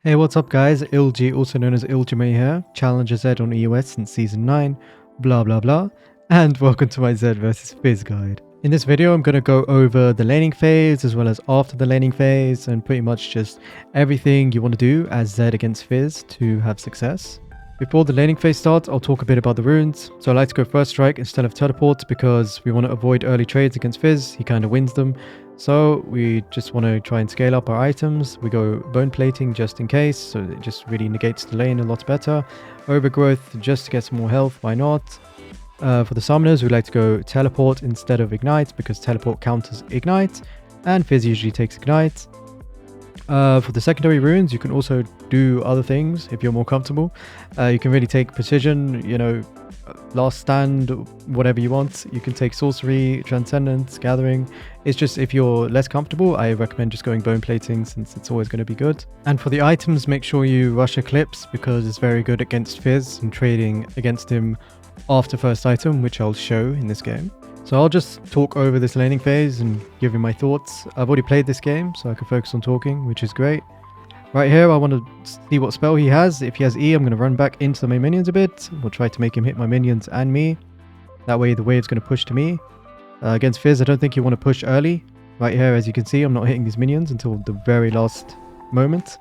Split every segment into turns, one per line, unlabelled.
Hey, what's up guys? Ilji, also known as Iljime here, Challenger Zed on EOS since Season 9, blah blah blah, and welcome to my Zed vs Fizz guide. In this video I'm going to go over the laning phase as well as after the laning phase and pretty much just everything you want to do as Zed against Fizz to have success. Before the laning phase starts, I'll talk a bit about the runes. So I like to go first strike instead of teleport because we want to avoid early trades against Fizz, he kind of wins them. So we just want to try and scale up our items. We go bone plating just in case, so it just really negates the lane a lot better. Overgrowth just to get some more health, why not? For the summoners, we like to go teleport instead of ignite because teleport counters ignite and Fizz usually takes ignite. For the secondary runes, you can also do other things if you're more comfortable. You can really take precision, last stand, whatever you want. You can take sorcery, transcendence, gathering. It's just if you're less comfortable, I recommend just going bone plating since it's always going to be good. And for the items, make sure you rush Eclipse because it's very good against Fizz and trading against him after first item, which I'll show in this game. So I'll just talk over this laning phase and give you my thoughts. I've already played this game, so I can focus on talking, which is great. Right here, I want to see what spell he has. If he has E, I'm going to run back into my minions a bit. We'll try to make him hit my minions and me. That way the wave's going to push to me. Against Fizz, I don't think you want to push early. Right here, as you can see, I'm not hitting these minions until the very last moment.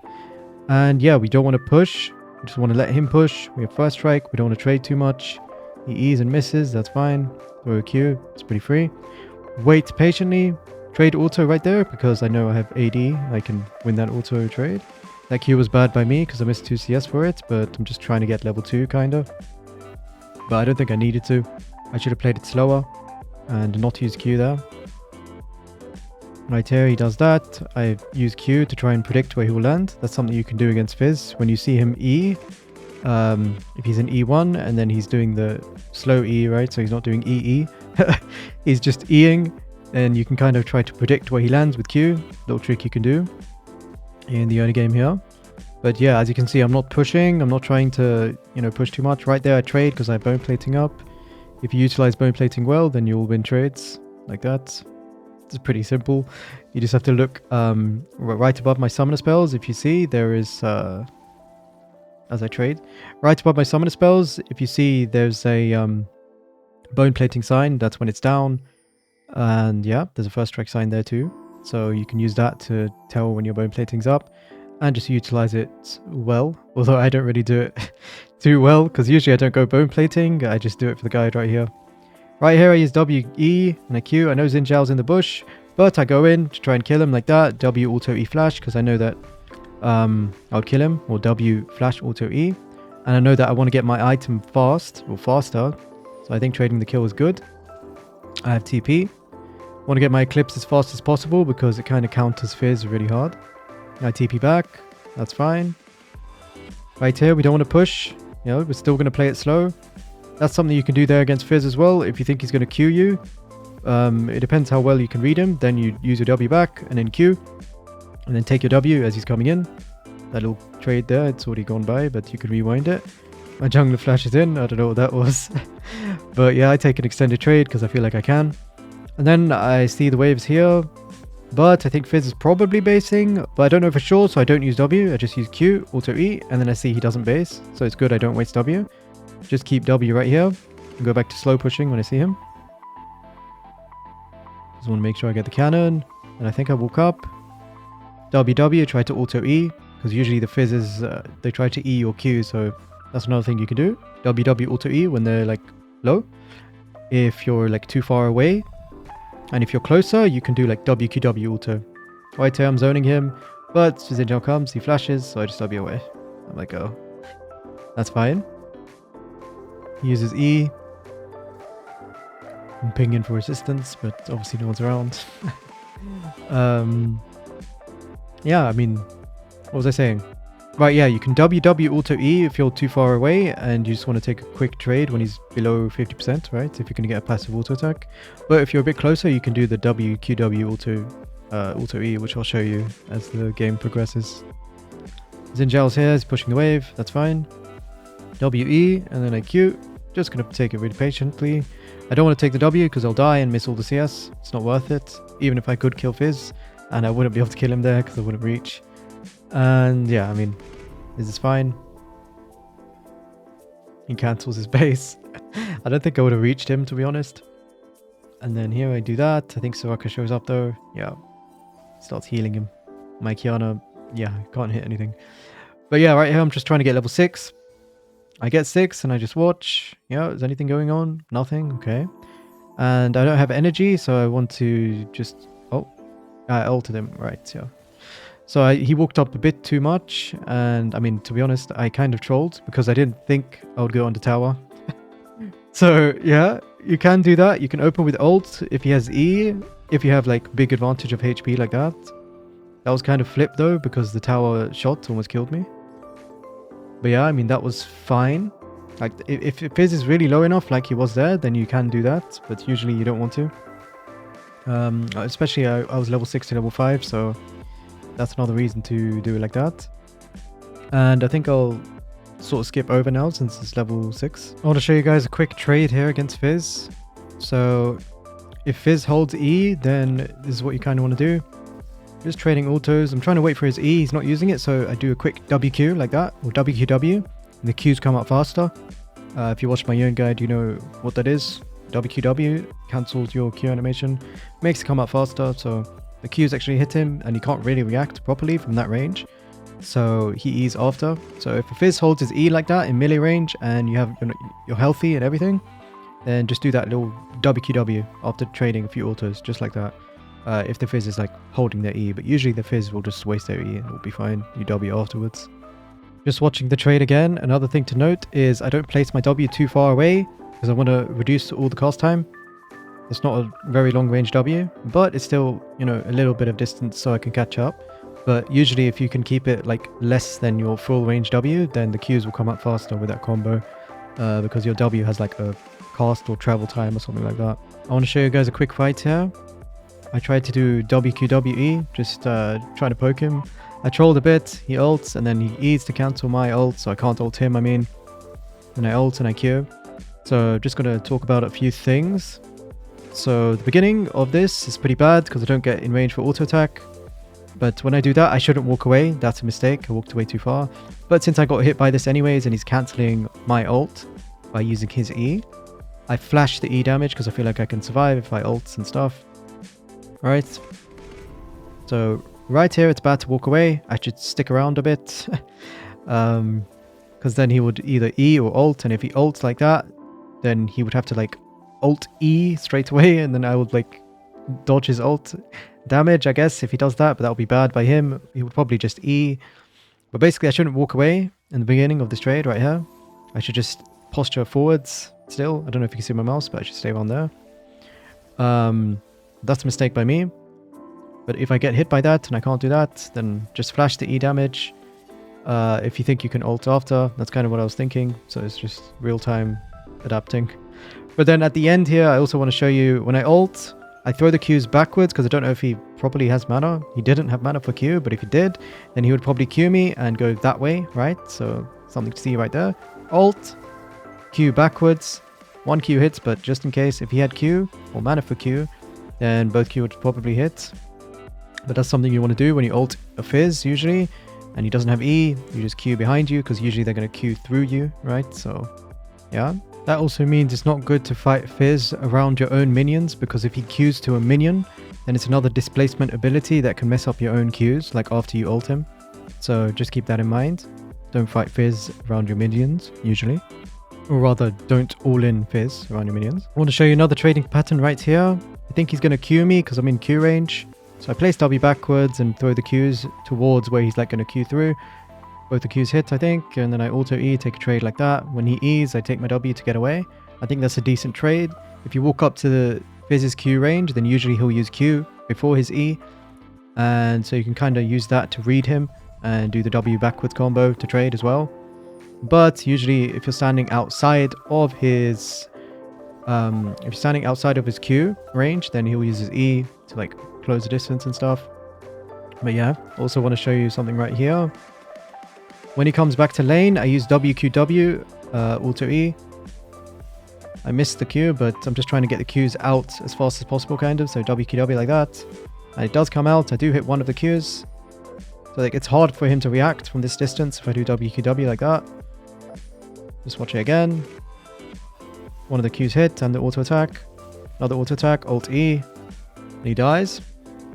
And yeah, we don't want to push. We just want to let him push. We have first strike. We don't want to trade too much. He E's and misses. That's fine. Throw a Q. It's pretty free. Wait patiently. Trade auto right there because I know I have AD. I can win that auto trade. That Q was bad by me because I missed 2 CS for it, but I'm just trying to get level 2 kind of. But I don't think I needed to. I should have played it slower and not used Q there. Right here he does that. I use Q to try and predict where he will land. That's something you can do against Fizz. When you see him E, if he's in E1 and then he's doing the slow E, right? So he's not doing EE. He's just Eing. And you can kind of try to predict where he lands with Q. Little trick you can do in the early game here. But yeah, as you can see, I'm not pushing. I'm not trying to, push too much. Right there, I trade because I have bone plating up. If you utilize bone plating well, then you'll win trades like that. It's pretty simple. You just have to look right above my summoner spells. If you see, there is, as I trade, right above my summoner spells, if you see there's a bone plating sign, that's when it's down. And yeah, there's a first strike sign there too. So you can use that to tell when your bone plating's up and just utilize it well. Although I don't really do it too well because usually I don't go bone plating. I just do it for the guide right here. Right here I use W, E and a Q. I know Zinjal's in the bush, but I go in to try and kill him like that. W auto E flash because I know that I'll kill him, or W flash auto E. And I know that I want to get my item fast or faster. So I think trading the kill is good. I have TP. Want to get my Eclipse as fast as possible because it kind of counters Fizz really hard. I TP back. That's fine. Right here, we don't want to push. We're still going to play it slow. That's something you can do there against Fizz as well. If you think he's going to Q you, it depends how well you can read him. Then you use your W back and then Q. And then take your W as he's coming in. That little trade there, it's already gone by, but you can rewind it. My jungler flashes in. I don't know what that was. But yeah, I take an extended trade because I feel like I can. And then I see the waves here. But I think Fizz is probably basing. But I don't know for sure, so I don't use W. I just use Q, auto E. And then I see he doesn't base. So it's good I don't waste W. Just keep W right here. And go back to slow pushing when I see him. Just want to make sure I get the cannon. And I think I walk up. WW, try to auto E. Because usually the Fizzes, they try to E or Q. So that's another thing you can do. WW auto E when they're like low. If you're like too far away. And if you're closer, you can do like WQW auto. Right here, I'm zoning him. But Zinjal comes, he flashes, so I just W away. I'm like, oh. That's fine. He uses E. I'm pinging for resistance, but obviously no one's around. Yeah, I mean, what was I saying? Right, yeah, you can WW auto E if you're too far away and you just want to take a quick trade when he's below 50%, right? If you're going to get a passive auto attack. But if you're a bit closer, you can do the WQW auto E, which I'll show you as the game progresses. Zinjal's here, he's pushing the wave, that's fine. WE, and then I Q. Just going to take it really patiently. I don't want to take the W because I'll die and miss all the CS. It's not worth it. Even if I could kill Fizz, and I wouldn't be able to kill him there because I wouldn't reach. And yeah, I mean, this is fine. He cancels his base. I don't think I would have reached him, to be honest. And then here I do that. I think Soraka shows up though. Yeah. Starts healing him. My Kiana, yeah, can't hit anything. But yeah, right here I'm just trying to get level 6. I get 6 and I just watch. Yeah, is anything going on? Nothing. Okay. And I don't have energy, so I want to just... Oh, I ulted him. Right, yeah. So he walked up a bit too much. And I mean, to be honest, I kind of trolled because I didn't think I would go on the tower. So yeah, you can do that. You can open with ult if he has E. If you have like big advantage of HP like that. That was kind of flipped though because the tower shot almost killed me. But yeah, I mean, that was fine. Like, if Fizz is really low enough, like he was there, then you can do that. But usually you don't want to. Especially I was level 6 to level 5, so that's another reason to do it like that. And I think I'll sort of skip over now since it's level 6. I want to show you guys a quick trade here against Fizz. So if Fizz holds E, then this is what you kind of want to do. Just trading autos. I'm trying to wait for his E. He's not using it, so I do a quick WQ like that, or WQW. And the Qs come up faster. If you watch my Yearn guide, you know what that is. WQW cancels your Q animation, makes it come up faster, so the Qs actually hit him, and he can't really react properly from that range. So he E's after. So if a Fizz holds his E like that in melee range, and you're healthy and everything, then just do that little WQW after trading a few autos, just like that. If the Fizz is like holding their E, but usually the Fizz will just waste their E and it'll be fine. You W afterwards. Just watching the trade again. Another thing to note is I don't place my W too far away because I want to reduce all the cast time. It's not a very long range W, but it's still, you know, a little bit of distance so I can catch up. But usually if you can keep it like less than your full range W, then the Qs will come up faster with that combo because your W has like a cast or travel time or something like that. I want to show you guys a quick fight here. I tried to do WQWE, just trying to poke him. I trolled a bit, he ults, and then he E's to cancel my ult, so I can't ult him, I mean. And I ult and I Q. So just going to talk about a few things. So the beginning of this is pretty bad because I don't get in range for auto attack. But when I do that, I shouldn't walk away. That's a mistake. I walked away too far. But since I got hit by this anyways and he's cancelling my ult by using his E, I flash the E damage because I feel like I can survive if I ults and stuff. Alright, so right here it's bad to walk away. I should stick around a bit because then he would either E or ult, and if he ults like that, then he would have to like ult E straight away, and then I would like dodge his ult damage, I guess, if he does that, but that would be bad by him. He would probably just E. But basically I shouldn't walk away in the beginning of this trade right here. I should just posture forwards still. I don't know if you can see my mouse, but I should stay on there. That's a mistake by me. But if I get hit by that and I can't do that, then just flash the E damage. If you think you can ult after, that's kind of what I was thinking. So it's just real-time adapting. But then at the end here, I also want to show you when I ult, I throw the Qs backwards because I don't know if he probably has mana. He didn't have mana for Q, but if he did, then he would probably Q me and go that way, right? So something to see right there. Ult, Q backwards. One Q hits, but just in case, if he had Q or mana for Q, then both Q would probably hit. But that's something you want to do when you ult a Fizz usually, and he doesn't have E, you just Q behind you because usually they're going to Q through you, right? So yeah. That also means it's not good to fight Fizz around your own minions, because if he Qs to a minion, then it's another displacement ability that can mess up your own Qs, like after you ult him. So just keep that in mind. Don't fight Fizz around your minions, usually. Or rather, don't all-in Fizz around your minions. I want to show you another trading pattern right here. I think he's going to Q me because I'm in Q range. So I place W backwards and throw the Qs towards where he's like going to Q through. Both the Qs hit, I think, and then I auto E, take a trade like that. When he E's, I take my W to get away. I think that's a decent trade. If you walk up to the Fizz's Q range, then usually he'll use Q before his E. And so you can kind of use that to read him and do the W backwards combo to trade as well. But usually if you're standing outside of his Q range, then he'll use his E to like close the distance and stuff. But yeah, also want to show you something right here. When he comes back to lane, I use WQW, auto E. I missed the Q, but I'm just trying to get the Qs out as fast as possible, kind of. So WQW like that. And it does come out. I do hit one of the Qs. So So like it's hard for him to react from this distance if I do WQW like that. Just watch it again. One of the Qs hit and the auto attack. Another auto attack, Alt E. And he dies.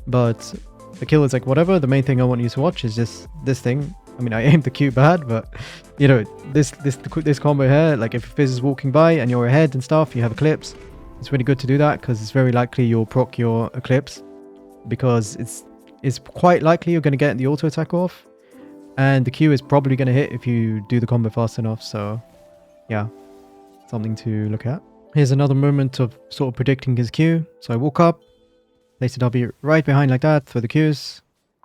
But the kill is like whatever. The main thing I want you to watch is just this thing. I mean, I aimed the Q bad, but you know, this combo here, like if Fizz is walking by and you're ahead and stuff, you have Eclipse. It's really good to do that because it's very likely you'll proc your Eclipse, because it's quite likely you're going to get the auto attack off, and the Q is probably going to hit if you do the combo fast enough. So yeah, something to look at. Here's another moment of sort of predicting his Q. So I walk up, place the W right behind like that for the Qs.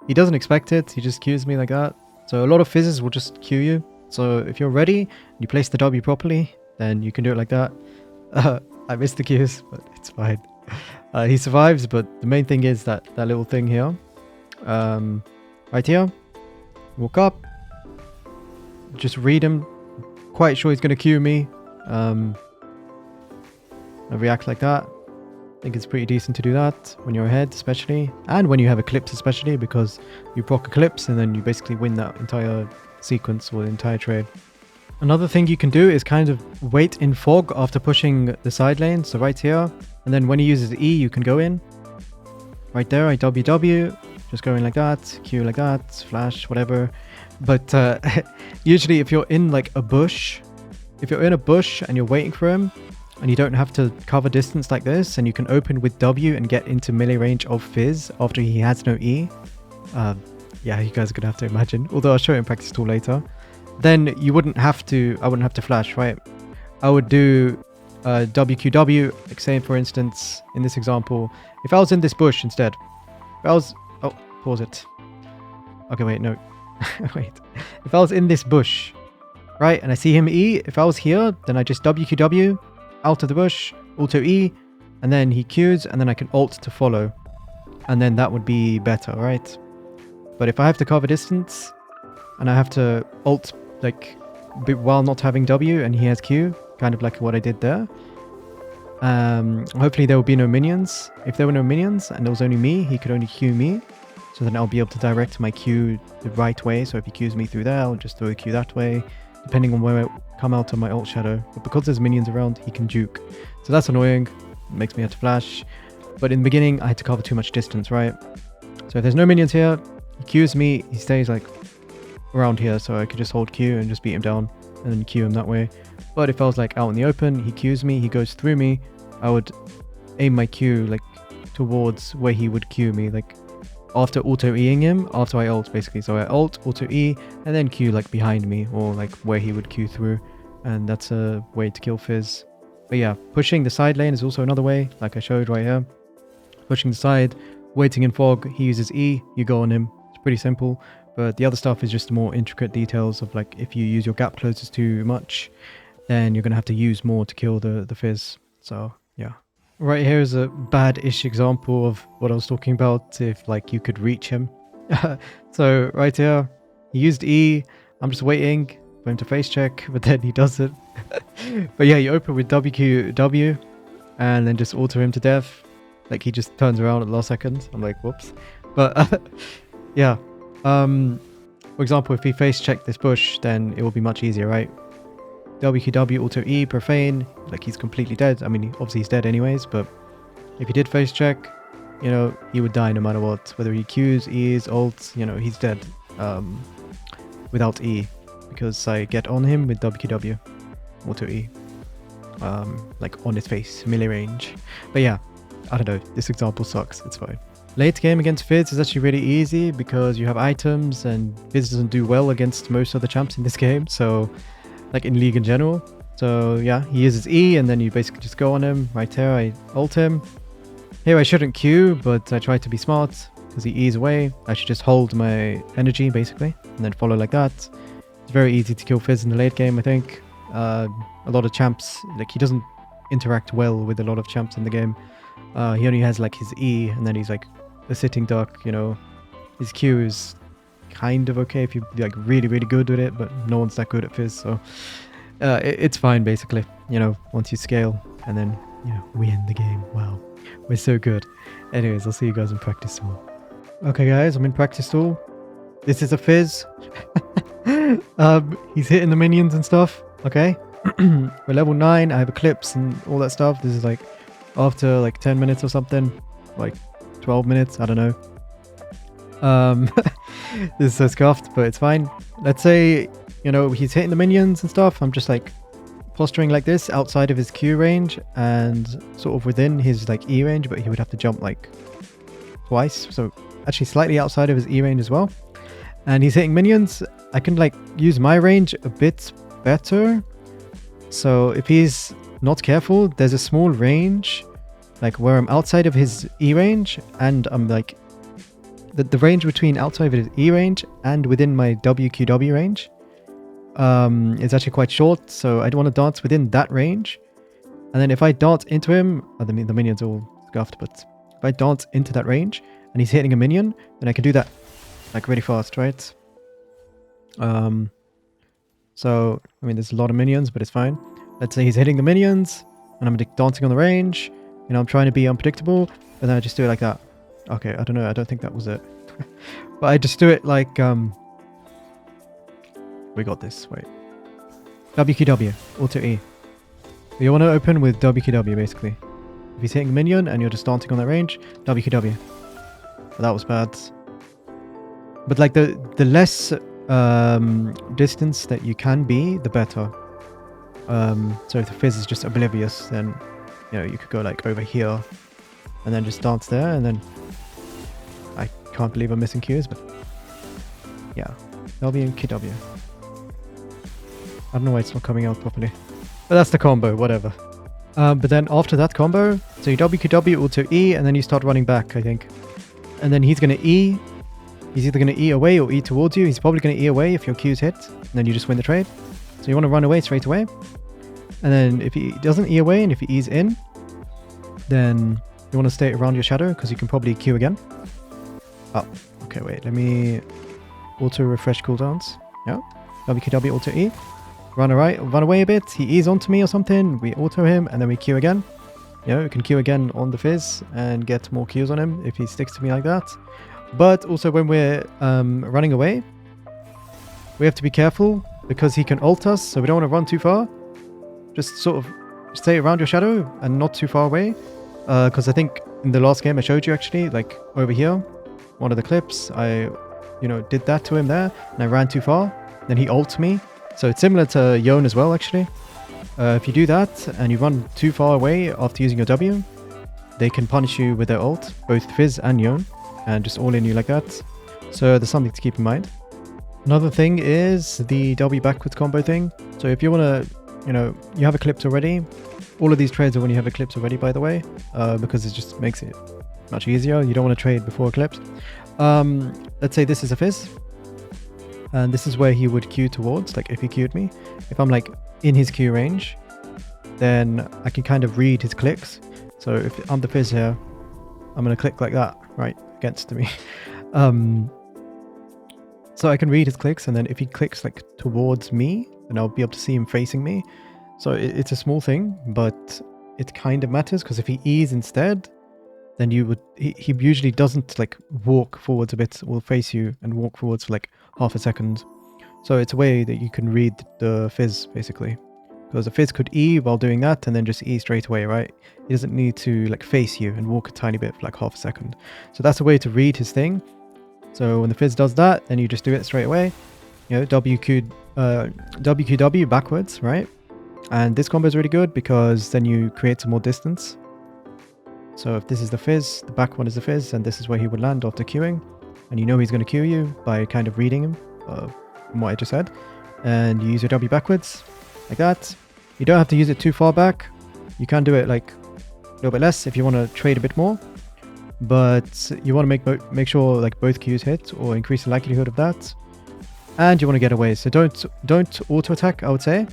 He doesn't expect it, he just Qs me like that. So a lot of Fizzes will just Q you. So if you're ready, you place the W properly, then you can do it like that. I missed the Qs, but it's fine. He survives, but the main thing is that little thing here. Right here. Walk up. Just read him. Quite sure he's going to Q me. I react like that. I think it's pretty decent to do that when you're ahead, especially. And when you have Eclipse, especially, because you proc Eclipse and then you basically win that entire sequence or the entire trade. Another thing you can do is kind of wait in fog after pushing the side lane. So right here. And then when he uses E, you can go in. Right there, I WW. Just go in like that. Q like that. Flash, whatever. But usually if you're in like a bush, if you're in a bush and you're waiting for him, and you don't have to cover distance like this, and you can open with W and get into melee range of Fizz after he has no E. Yeah, you guys are going to have to imagine. Although I'll show it in practice tool later. Then you wouldn't have to, I wouldn't have to flash, right? I would do WQW, like say for instance, in this example, if I was in this bush instead, if I was, oh, pause it. Okay, wait, no, wait. If I was in this bush, right, and I see him E, if I was here, then I just WQW, out of the bush, auto E, and then he Qs, and then I can alt to follow. And then that would be better, right? But if I have to cover distance, and I have to alt, like, while not having W, and he has Q, kind of like what I did there. Hopefully there will be no minions. If there were no minions, and there was only me, he could only Q me. So then I'll be able to direct my Q the right way. So if he Qs me through there, I'll just throw the Q that way, depending on where I come out of my alt shadow. But because there's minions around, he can juke. So that's annoying. It makes me have to flash. But in the beginning, I had to cover too much distance, right? So if there's no minions here, he Qs me, he stays like around here. So I could just hold Q and just beat him down and then Q him that way. But if I was like out in the open, he Qs me, he goes through me, I would aim my Q like towards where he would Q me, like after auto-Eing him, after I ult basically. So I ult, auto-E, and then Q like behind me, or like where he would Q through. And that's a way to kill Fizz. But yeah, pushing the side lane is also another way, like I showed right here. Pushing the side, waiting in fog, he uses E, you go on him. It's pretty simple. But the other stuff is just more intricate details of like if you use your gap closers too much, then you're going to have to use more to kill the Fizz. So yeah. Right here is a bad-ish example of what I was talking about, if like you could reach him. So right here, he used E, I'm just waiting for him to face check, but then he does it. But yeah, you open with WQW and then just auto him to death. Like he just turns around at the last second. I'm like, whoops. But yeah. For example, if he face check this bush, then it will be much easier, right? WQW auto E profane, like he's completely dead. I mean, obviously he's dead anyways, but if he did face check, you know, he would die no matter what. Whether he Qs, E's, ults, you know, he's dead without E, because I get on him with WQW auto E, like on his face, melee range. But yeah, I don't know, this example sucks, it's fine. Late game against Fizz is actually really easy because you have items and Fizz doesn't do well against most of the champs in this game, so like in League in general. So yeah, he uses E and then you basically just go on him. Right here, I ult him. Here I shouldn't Q, but I try to be smart because he E's away. I should just hold my energy basically and then follow like that. It's very easy to kill Fizz in the late game, I think. A lot of champs, like he doesn't interact well with a lot of champs in the game. He only has like his E and then he's like a sitting duck, you know. His Q is kind of okay if you're like really good with it, but no one's that good at Fizz, so it's fine basically, you know, once you scale and then, you know, we end the game. Wow, we're so good. Anyways, I'll see you guys in practice tool. Okay guys, I'm in practice tool. this is a Fizz. He's hitting the minions and stuff. Okay. We're level 9. I have Eclipse and all that stuff. This is like after like 10 minutes or something. Like 12 minutes. I don't know. This is so scuffed, but it's fine. Let's say, you know, he's hitting the minions and stuff. I'm just like posturing like this outside of his Q range and sort of within his like E range, but he would have to jump like twice. So actually slightly outside of his E range as well. And he's hitting minions. I can like use my range a bit better. So if he's not careful, there's a small range like where I'm outside of his E range, and I'm like the range between outside of his E range and within my WQW range is actually quite short, so I don't want to dance within that range. And then if I dance into him, the minion's all scuffed, but if I dance into that range and he's hitting a minion, then I can do that like really fast, right? So I mean there's a lot of minions, but it's fine. Let's say he's hitting the minions and I'm dancing on the range. You know, I'm trying to be unpredictable, and then I just do it like that. Okay, I don't know, I don't think that was it. But I just do it like we got this, wait. WQW, Auto E. You want to open with WQW basically. If he's hitting a minion and you're just dancing on that range, WQW. But that was bad. But like the less distance that you can be, the better. So if the Fizz is just oblivious, then you know you could go like over here and then just dance there, and then I can't believe I'm missing Qs, but yeah, W and QW. I don't know why it's not coming out properly, but that's the combo, whatever. But then after that combo, so you WQW, Auto E, and then you start running back, I think. And then he's going to E. He's either going to E away or E towards you. He's probably going to E away if your Q's hit, and then you just win the trade. So you want to run away straight away. And then if he doesn't E away and if he E's in, then you want to stay around your shadow because you can probably Q again. Oh, okay, wait. Let me auto refresh cooldowns. Yeah. WQW, Auto E. Run away a bit. He E's onto me or something. We auto him and then we Q again. You know, we can Q again on the Fizz and get more Qs on him if he sticks to me like that. But also when we're running away, we have to be careful because he can ult us, so we don't want to run too far. Just sort of stay around your shadow and not too far away. Because I think in the last game I showed you actually, like over here, one of the clips, I, you know, did that to him there and I ran too far. Then he ulted me. So it's similar to Yone as well actually. If you do that and you run too far away after using your W, they can punish you with their ult, both Fizz and Yone, and just all in you like that. So there's something to keep in mind. Another thing is the W backwards combo thing. So if you want to, you know, you have Eclipse already. All of these trades are when you have Eclipse already, by the way, because it just makes it much easier. You don't want to trade before Eclipse. Let's say this is a Fizz. And this is where he would Q towards, like if he Q'd me. If I'm like in his Q range, then I can kind of read his clicks. So if I'm the Fizz here, I'm going to click like that, right, against me. So I can read his clicks, and then if he clicks like towards me, then I'll be able to see him facing me. So it's a small thing, but it kind of matters, because if he E's instead, then you would, he usually doesn't like walk forwards a bit, will face you and walk forwards for like half a second. So it's a way that you can read the Fizz basically, because the Fizz could E while doing that and then just E straight away, right? He doesn't need to like face you and walk a tiny bit for like half a second. So that's a way to read his thing. So when the Fizz does that, then you just do it straight away. You know, WQW backwards, right? And this combo is really good because then you create some more distance. So if this is the Fizz, the back one is the Fizz, and this is where he would land after queuing. And you know he's going to queue you by kind of reading him, from what I just said. And you use your W backwards, like that. You don't have to use it too far back. You can do it like a little bit less if you want to trade a bit more. But you want to make sure like both Qs hit or increase the likelihood of that. And you want to get away. So don't auto attack, I would say,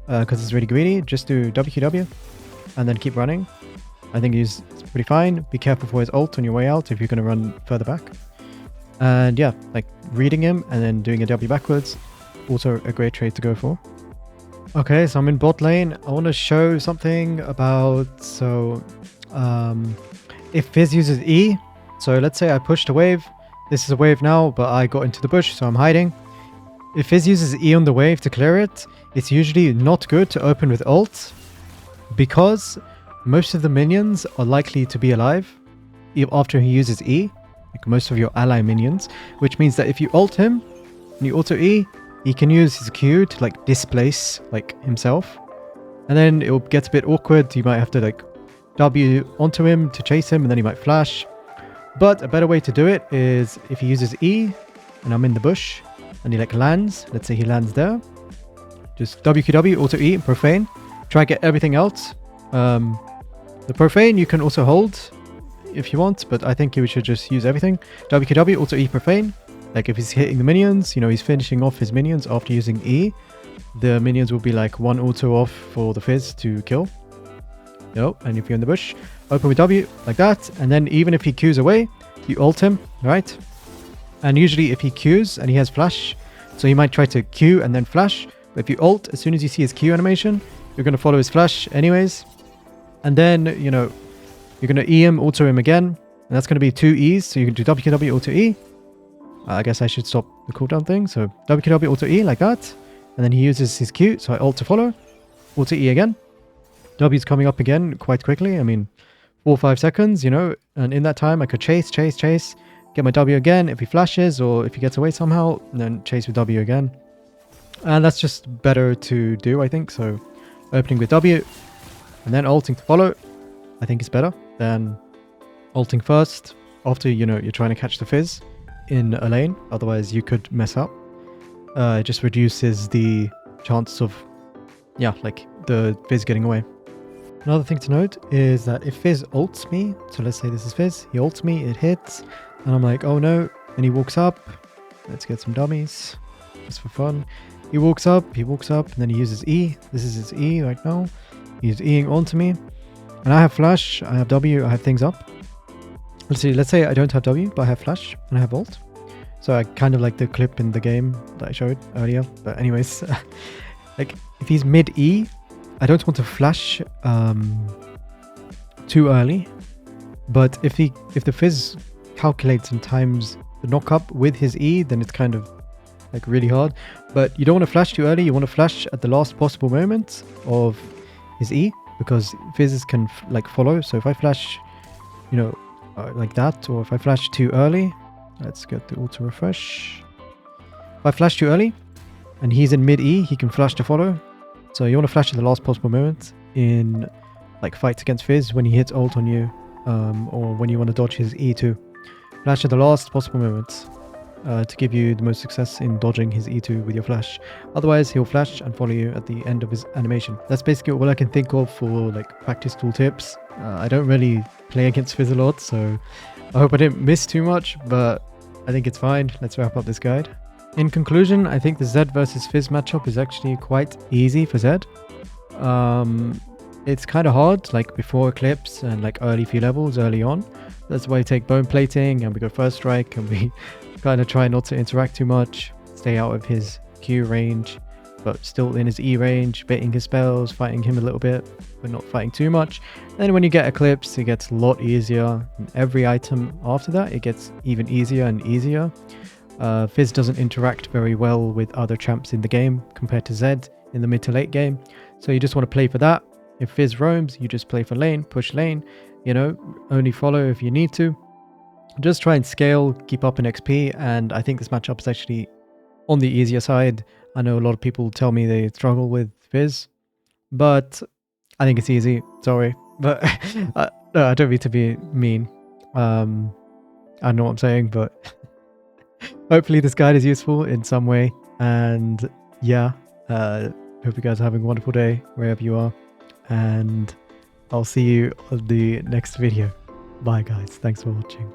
because it's really greedy. Just do WQW and then keep running. I think it's pretty fine. Be careful for his ult on your way out if you're going to run further back. And yeah, like reading him and then doing a W backwards, also a great trade to go for. Okay, so I'm in bot lane. I want to show something about, so if Fizz uses E, so let's say I pushed a wave This is a wave now, but I got into the bush, so I'm hiding. If Fizz uses E on the wave to clear it, it's usually not good to open with ult, because most of the minions are likely to be alive after he uses E, like most of your ally minions, which means that if you ult him and you auto E, he can use his Q to like displace like himself, and then it'll get a bit awkward. You might have to like W onto him to chase him, and then he might flash. But a better way to do it is if he uses E and I'm in the bush and he like lands, let's say he lands there, just WQW, auto E, profane, try to get everything else. The profane you can also hold if you want, but I think you should just use everything. WQW, auto E, profane. Like if he's hitting the minions, you know, he's finishing off his minions after using E, the minions will be like one auto off for the Fizz to kill. And if you're in the bush, open with W like that, and then even if he Qs away, you ult him, right? And usually if he Qs and he has flash, so he might try to Q and then flash, but if you ult, as soon as you see his Q animation, you're going to follow his flash anyways. And then, you know, you're going to E him, auto him again, and that's going to be 2 E's, so you can do WQW, auto E. I guess I should stop the cooldown thing, so WQW, auto E like that, and then he uses his Q, so I ult to follow, auto E again. W's coming up again quite quickly, I mean 4 or 5 seconds, you know, and in that time I could chase, get my W again if he flashes, or if he gets away somehow, and then chase with W again. And that's just better to do, I think. So opening with W and then ulting to follow, I think is better than ulting first after, you know, you're trying to catch the Fizz in a lane, otherwise you could mess up. It just reduces the chance of, yeah, like the Fizz getting away. Another thing to note is that if Fizz ults me, so let's say this is Fizz, he ults me, it hits, and I'm like, oh no, and he walks up. Let's get some dummies, just for fun. He walks up, and then he uses E. This is his E right now. He's Eing onto me, and I have flash, I have W, I have things up. Let's say I don't have W, but I have flash, and I have ult. So I kind of like the clip in the game that I showed earlier, but anyways, like if he's mid E, I don't want to flash too early, but if the Fizz calculates and times the knock up with his E, then it's kind of like really hard. But you don't want to flash too early, you want to flash at the last possible moment of his E, because Fizzes can like follow. So if I flash, you know, like that, or if I flash too early, let's get the auto refresh. If I flash too early and he's in mid E, he can flash to follow. So you want to flash at the last possible moment in like fights against Fizz when he hits ult on you, or when you want to dodge his E2. Flash at the last possible moment to give you the most success in dodging his E2 with your flash. Otherwise, he'll flash and follow you at the end of his animation. That's basically all I can think of for like practice tool tips. I don't really play against Fizz a lot, so I hope I didn't miss too much, but I think it's fine. Let's wrap up this guide. In conclusion, I think the Zed versus Fizz matchup is actually quite easy for Zed. It's kind of hard, like before Eclipse and like early few levels early on. That's why we take bone plating and we go first strike, and we kind of try not to interact too much, stay out of his Q range, but still in his E range, baiting his spells, fighting him a little bit, but not fighting too much. And then when you get Eclipse, it gets a lot easier. And every item after that, it gets even easier and easier. Fizz doesn't interact very well with other champs in the game compared to Zed in the mid to late game. So you just want to play for that. If Fizz roams, you just play for lane, push lane, you know, only follow if you need to. Just try and scale, keep up in XP, and I think this matchup is actually on the easier side. I know a lot of people tell me they struggle with Fizz, but I think it's easy, sorry. But no, I don't mean to be mean. I know what I'm saying, but hopefully this guide is useful in some way. And yeah, hope you guys are having a wonderful day wherever you are. And I'll see you on the next video. Bye guys, thanks for watching.